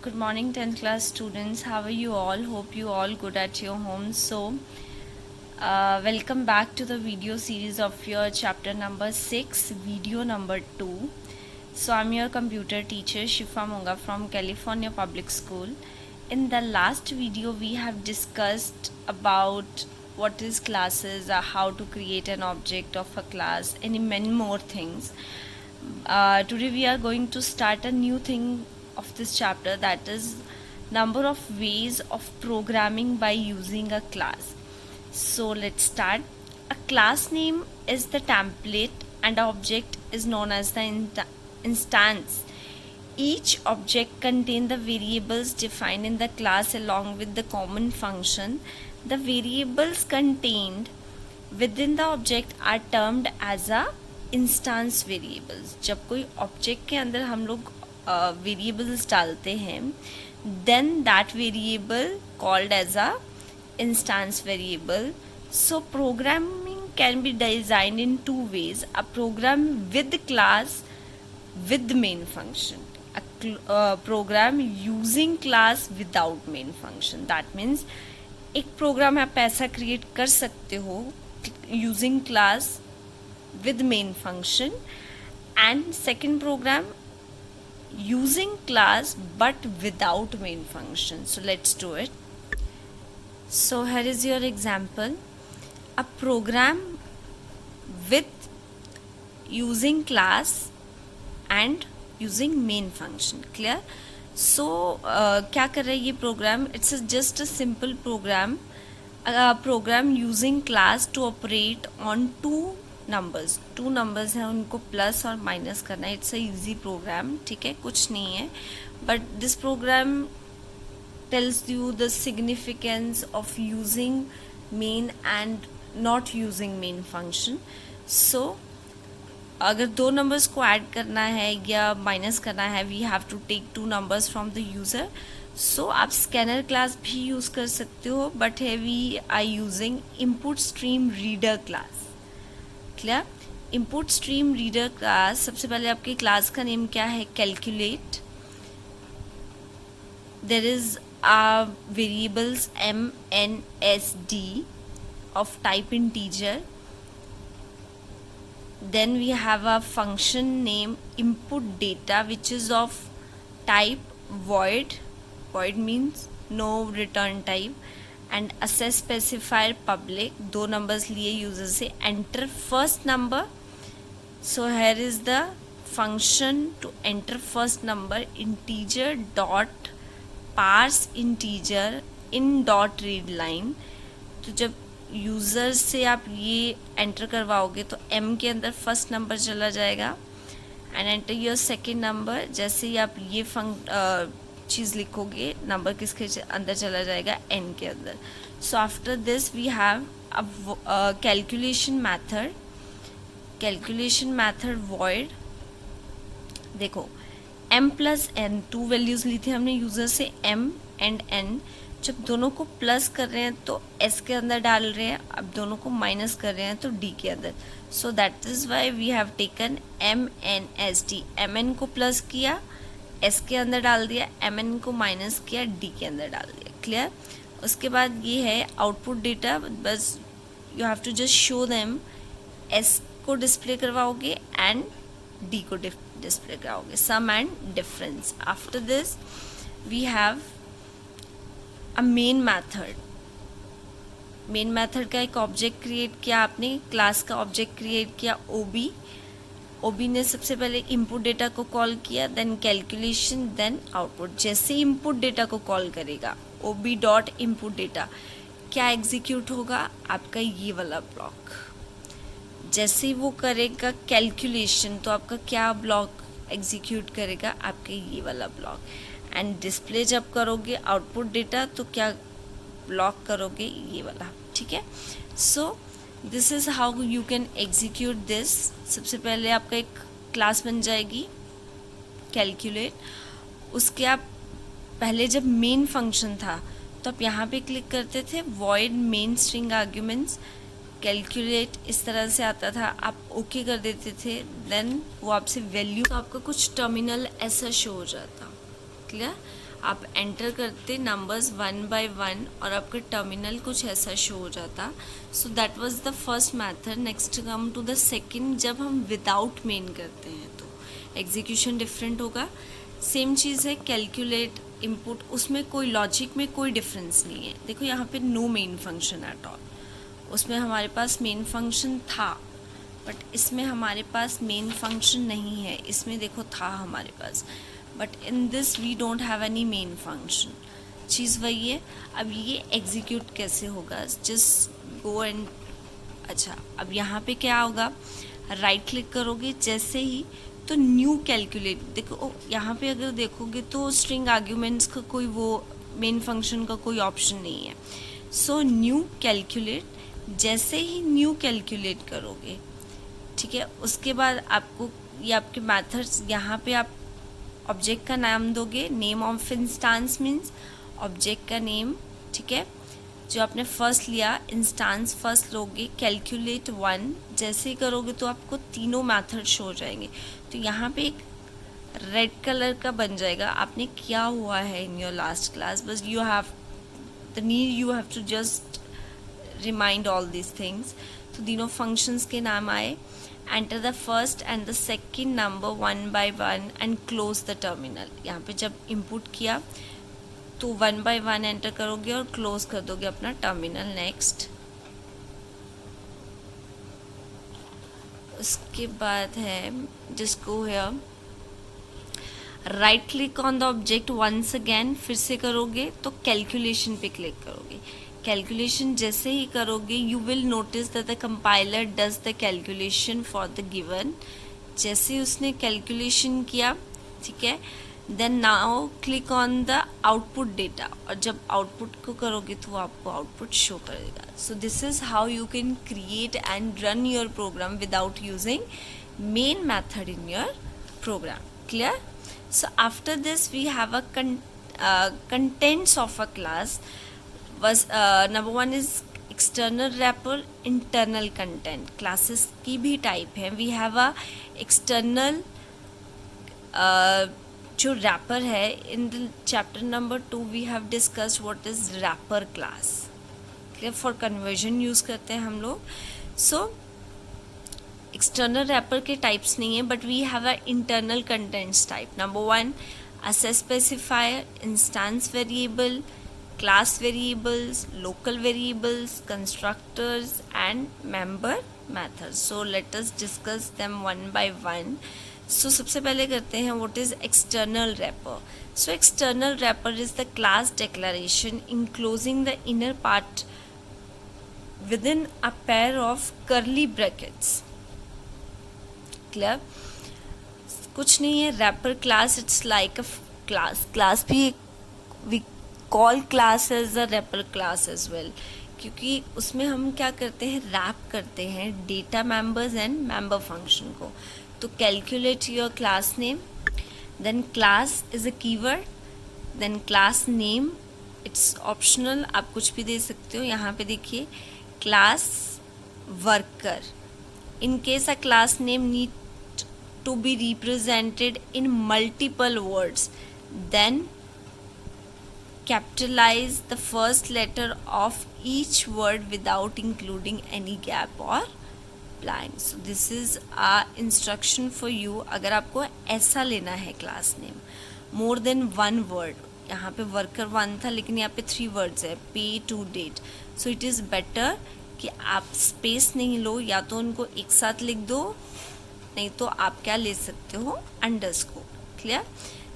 Good morning 10th class students. How are you all? Hope you all good at your home. Welcome back to the video series of your chapter number 6, video number 2. So I'm your computer teacher Shifa Monga from California Public School. In the last video we have discussed about what is classes, how to create an object of a class, and many more things. Today we are going to start a new thing of this chapter, that is number of ways of programming by using a class. So let's start. A class name is the template and object is known as the instance. Each object contains the variables defined in the class along with the common function. The variables contained within the object are termed as a instance variables. जब कोई object के अंदर हम लोग variables डालते हैं, then that variable called as a instance variable. So programming can be designed in two ways. A program with class with main function, a program using class without main function. that means एक programme आप ऐसा create कर सकते हो using class with main function, and second program using class but without main function. So let's do it. So here is your example. A program with using class and using main function. Clear? So क्या कर रहा है ये programme? It's just a simple program. A program using class to operate on two numbers हैं, उनको plus और minus करना है. It's a easy program. ठीक है, कुछ नहीं है, but this program tells you the significance of using main and not using main function. So अगर दो नंबर्स को ऐड करना है या माइनस करना है, we have to take two numbers from the user. So आप स्कैनर क्लास भी यूज़ कर सकते हो, बट है we are using input stream reader class. Clear? Input stream reader class. सबसे पहले आपकी क्लास का नेम क्या है? Calculate. There is a variables MNSD of type integer. Then we have a function name input data which is of type void. Void means no return type. And access specifier public. दो numbers लिए user से. Enter first number. So here is the function to enter first number. Integer dot parse integer in dot read line. तो जब user से आप ये enter करवाओगे तो m के अंदर फर्स्ट नंबर चला जाएगा and enter your second number. जैसे ही आप ये चीज़ लिखोगे, नंबर किसके अंदर चला जाएगा? n के अंदर. So after this we have a calculation method. Calculation method void. देखो m plus n, two values ली थी हमने यूज़र से, m एंड n. जब दोनों को प्लस कर रहे हैं तो s के अंदर डाल रहे हैं, अब दोनों को माइनस कर रहे हैं तो d के अंदर. So that is why we have taken MNSD. mn को प्लस किया, s के अंदर डाल दिया, mn को माइनस किया, d के अंदर डाल दिया. क्लियर? उसके बाद ये है आउटपुट डेटा. बस you have to just show them. s को डिस्प्ले करवाओगे एंड d को डिस्प्ले कराओगे. Sum and difference. After this we have a main method. Main method का एक ऑब्जेक्ट क्रिएट किया आपने, क्लास का ऑब्जेक्ट क्रिएट किया OB. OB ने सबसे पहले इनपुट डेटा को कॉल किया, देन कैलकुलेशन, देन आउटपुट. जैसे ही इनपुट डेटा को कॉल करेगा OB डॉट इनपुट डेटा, क्या एग्जीक्यूट होगा? आपका ये वाला ब्लॉक. जैसे ही वो करेगा कैलकुलेशन तो आपका क्या ब्लॉक एग्जीक्यूट करेगा? आपका ये वाला ब्लॉक. एंड डिस्प्ले जब करोगे आउटपुट डेटा तो क्या ब्लॉक करोगे? ये वाला. ठीक है. So this is how you can execute this. सबसे पहले आपका एक क्लास बन जाएगी कैलकुलेट. उसके आप पहले जब मेन फंक्शन था तो आप यहाँ पे क्लिक करते थे void main string arguments. Calculate इस तरह से आता था, आप ओके कर देते थे, देन वो आपसे वैल्यू, तो आपका कुछ टर्मिनल ऐसा शो हो जाता. क्लियर? आप एंटर करते नंबर्स 1 by 1 और आपका टर्मिनल कुछ ऐसा शो हो जाता. So that was the first method. Next come to the second, जब हम विदाउट मेन करते हैं तो एग्जीक्यूशन डिफरेंट होगा. सेम चीज़ है कैलकुलेट इनपुट, उसमें कोई लॉजिक में कोई डिफरेंस नहीं है. देखो यहाँ पे no main function at all. उसमें हमारे पास मेन फंक्शन था, बट इसमें हमारे पास मेन फंक्शन नहीं है. इसमें देखो था हमारे पास, but in this we don't have any main function. चीज़ वही है. अब ये एग्जीक्यूट कैसे होगा, जस्ट गो एंड, अच्छा अब यहाँ पे क्या होगा, राइट क्लिक करोगे जैसे ही तो न्यू कैलकुलेट. देखो यहाँ पे अगर देखोगे तो स्ट्रिंग आर्ग्यूमेंट्स का कोई वो मेन फंक्शन का कोई ऑप्शन नहीं है. सो न्यू कैलकुलेट, जैसे ही न्यू कैलकुलेट करोगे, ठीक है, उसके बाद आपको ये आपके मेथड्स, यहाँ पे आप ऑब्जेक्ट का नाम दोगे. Name of instance means object का नेम, ठीक है, जो आपने फर्स्ट लिया इंस्टांस फर्स्ट लोगे. कैलकुलेट 1 जैसे ही करोगे तो आपको तीनों मेथड शो हो जाएंगे. तो यहाँ पे एक रेड कलर का बन जाएगा. आपने किया हुआ है इन योर लास्ट क्लास, बस you have the need, you have to just remind all this things. तो तीनों फंक्शंस के नाम आए. Enter the first and the second number 1 by 1 and close the terminal. यहाँ पे जब इनपुट किया तो 1 by 1 एंटर करोगे और क्लोज कर दोगे अपना टर्मिनल. नेक्स्ट, उसके बाद है जिसको है right click on the object once again. फिर से करोगे तो कैलकुलेशन पे क्लिक करोगे. कैलकुलेशन जैसे ही करोगे you will notice that the compiler does the calculation for the given. जैसे उसने कैलकुलेशन किया, ठीक है, then now click on the output data. और जब आउटपुट को करोगे तो वो आपको आउटपुट शो करेगा. So this is how you can create and run your program without using main method in your program. Clear? So after this we have a contents of a class. Was number one is external wrapper, internal content. Classes की भी type है. We have a external जो wrapper है. In the chapter number 2 we have discussed what is wrapper class. Okay, for conversion use करते हैं हम लोग. So external wrapper के टाइप्स नहीं है, but we have a internal contents type. Number 1 access specifier, instance variable, class variables, local variables, constructors and member methods. So let us discuss them one by one. So सबसे पहले करते हैं what is external wrapper. So external wrapper is the class declaration enclosing the inner part within a pair of curly brackets. Clear? कुछ नहीं है. Wrapper class it's like a class भी we call class as a wrapper class as well, क्योंकि उसमें हम क्या करते हैं, रैप करते हैं data members and member function को. तो calculate your class name, then class is a keyword, then class name it's optional, आप कुछ भी दे सकते हो. यहाँ पे देखिए class worker. In case a class name need to be represented in multiple words, then capitalize the first letter of each word without including any gap or blank. So this is a instruction for you. अगर आपको ऐसा लेना है class name more than one word, यहाँ पे worker 1 था लेकिन यहाँ पे 3 वर्ड्स है, pay to date. So it is better कि आप स्पेस नहीं लो, या तो उनको एक साथ लिख दो, नहीं तो आप क्या ले सकते हो, underscore. Clear?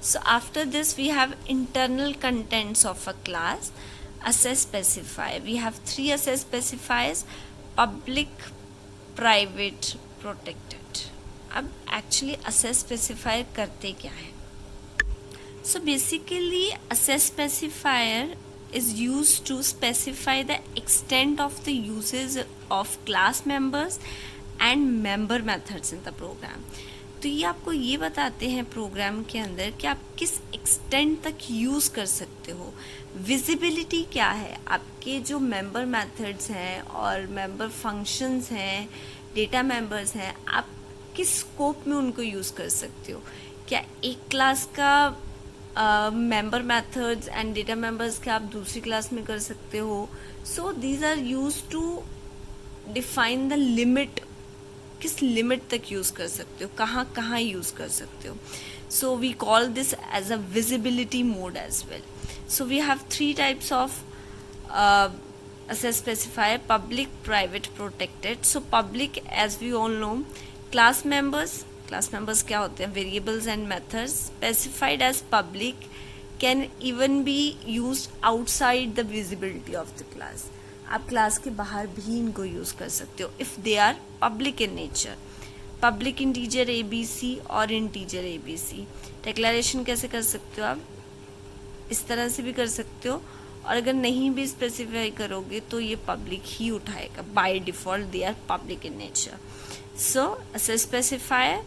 So after this we have internal contents of a class. Access specifier, we have 3 access specifiers, public, private, protected. अब एक्चुअली असेस स्पेसिफायर करते क्या है? So basically access specifier is used to specify the extent of the uses of class members and member methods in the program. तो ये आपको ये बताते हैं प्रोग्राम के अंदर कि आप किस एक्सटेंट तक यूज़ कर सकते हो. विजिबिलिटी क्या है, आपके जो मेंबर मेथड्स हैं और मेंबर फंक्शंस हैं, डेटा मेंबर्स हैं, आप किस स्कोप में उनको यूज़ कर सकते हो. क्या एक क्लास का member methods and data members के आप दूसरी क्लास में कर सकते हो. So these are use to define the limit, किस लिमिट तक यूज कर सकते हो, कहाँ कहाँ यूज कर सकते हो. So we call this as a visibility mode as well. So we have 3 types of access specifier: public, private, protected. So public, as we all know, class members क्या होते हैं? Variables and methods specified as public can even be used outside the visibility of the class. आप class के बाहर भी इनको use कर सकते हो if they are public in nature. Public integer ABC और integer ABC. Declaration कैसे कर सकते हो आप? इस तरह से भी कर सकते हो, और अगर नहीं भी स्पेसिफाई करोगे तो ये पब्लिक ही उठाएगा. By default they are public in nature. So access specifier,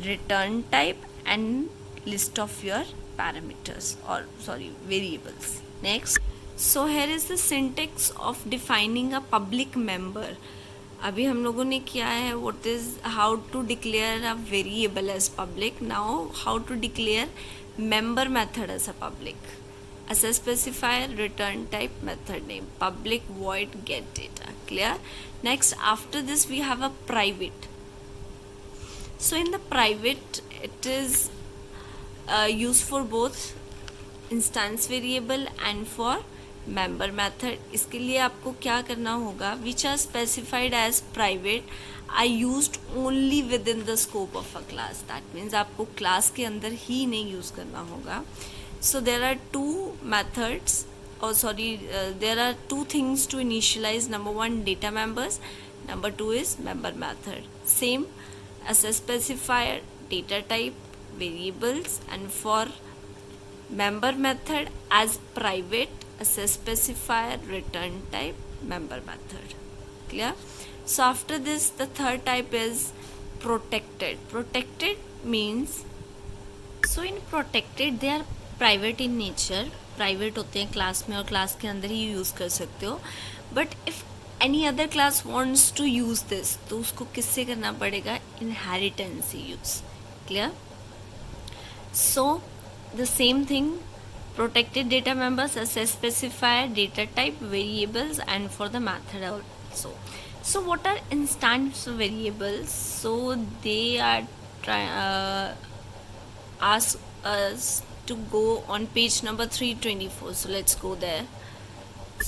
return type and list of your parameters or variables. Next, so here is the syntax of defining a public member. अभी हम लोगों ने किया है what is how to declare a variable as public. Now how to declare member method as a public. Access specifier, return type, method name, public void get data. Clear? Next, after this we have a private. So in the private, it is used for both instance variable and for member method. इसके लिए आपको क्या करना होगा? Which are specified as private are used only within the scope of a class. That means आपको class के अंदर ही नहीं use करना होगा. So there are two methods, there are two things to initialize. Number one, data members. Number two is member method. Same, access specifier, data type, variables, and for member method as private, access specifier, return type, member method. Clear? So after this, the third type is protected. Protected means, so in protected they are private in nature. Private होते हैं class में और class के अंदर ही use कर सकते हो. But if any other class wants to use this, तो उसको किससे करना पड़ेगा? इनहेरिटेंस से use. Clear? So the same thing, protected data members, access specifier, data type, variables, and for the method also. So what are instance variables? So they are ask us to go on page number 324. So let's go there.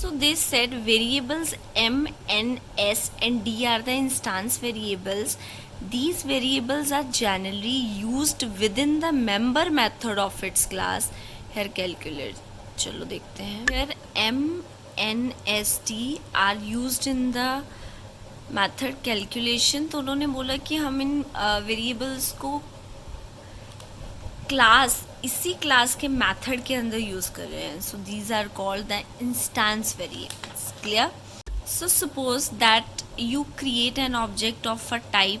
So they said variables M, N, S and D are the instance variables. These variables are generally used within the member method of its class. Here calculate. चलो देखते हैं. Here M, N, S, D are used in the method calculation. तो उन्होंने बोला कि हम इन variables को क्लास, इसी क्लास के मेथड के अंदर यूज कर रहे हैं. So these are called the instance variables. Clear? So suppose that you create an object of a type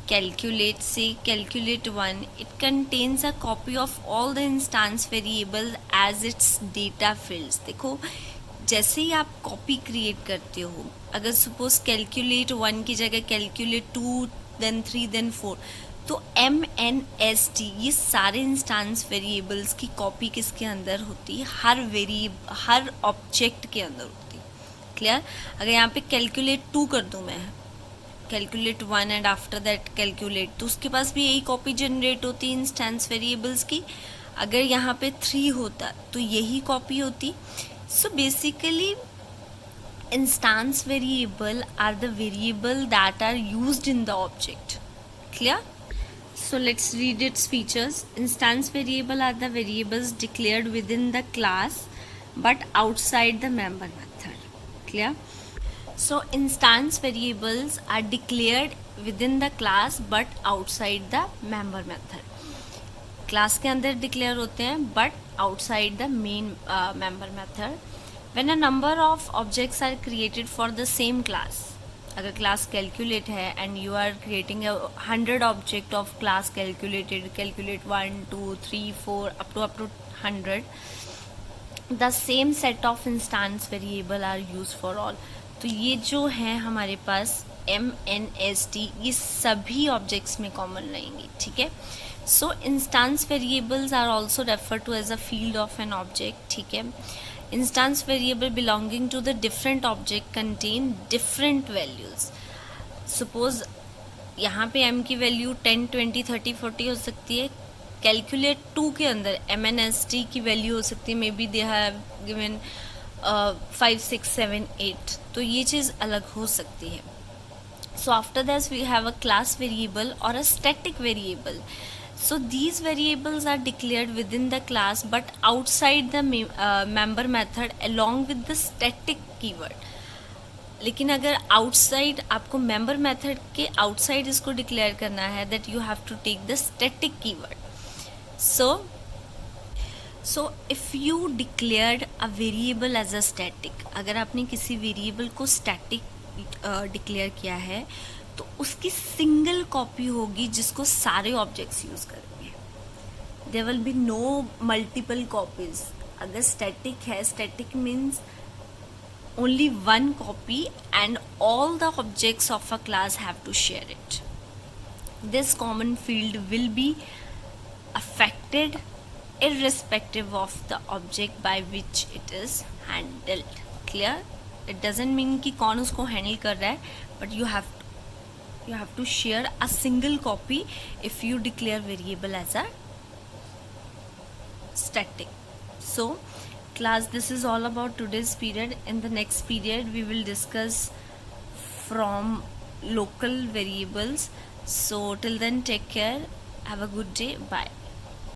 calculate, say calculate 1. It contains a copy of all the instance variables as its data fields. देखो, जैसे ही आप copy create करते हो, अगर suppose calculate 1 की जगह calculate 2, then 3, then 4, तो MNST ये सारे इंस्टेंस वेरिएबल्स की कॉपी किसके अंदर होती है? हर ऑब्जेक्ट के अंदर होती है. क्लियर? अगर यहाँ पे कैलकुलेट 2 कर दूँ मैं, calculate 1 and after that calculate, तो उसके पास भी यही कॉपी जनरेट होती है इंस्टेंस वेरिएबल्स की. अगर यहाँ पे 3 होता तो यही कॉपी होती. So basically instance variable are the variable that are used in the object. Clear? So let's read its features. Instance variable are the variables declared within the class but outside the member method. Clear? So instance variables are declared within the class but outside the member method. Class के अंदर declare होते हैं but outside the main member method. When a number of objects are created for the same class, अगर class calculate है and you are creating 100 object of class calculated, calculate 1, 2, 3, 4 up to 100, the same set of instance variable are use for all. तो ये जो है हमारे पास MNST ये सभी objects में कॉमन रहेंगी, ठीक है। So instance variables are also refer to as a field of an object, ठीक है। Instance variable belonging to the different object contain different values. Suppose यहाँ पे m की वैल्यू 10, 20, 30, 40 हो सकती है। कैलकुलेट 2 के अंदर MNST की वैल्यू हो सकती है, may be they have given 5, 6, 7, 8, तो ये चीज़ अलग हो सकती है। So after this we have a class variable or a static variable. So these variables are declared within the class but outside the member method along with the static keyword. लेकिन अगर outside आपको member method के outside इसको declare करना है, that you have to take the static keyword. So if you declared a variable as a static, अगर आपने किसी वेरिएबल को स्टैटिक डिक्लेयर किया है तो उसकी सिंगल कॉपी होगी जिसको सारे ऑब्जेक्ट्स यूज़ करेंगे। There will be no multiple copies. अगर स्टैटिक है, static means only one copy and all the objects of a class have to share it. This common field will be affected irrespective of the object by which it is handled. Clear? It doesn't mean कि कौन उसको handle कर रहा है, but you have to share a single copy if you declare variable as a static. So class, this is all about today's period. In the next period we will discuss from local variables. So till then, take care, have a good day, bye.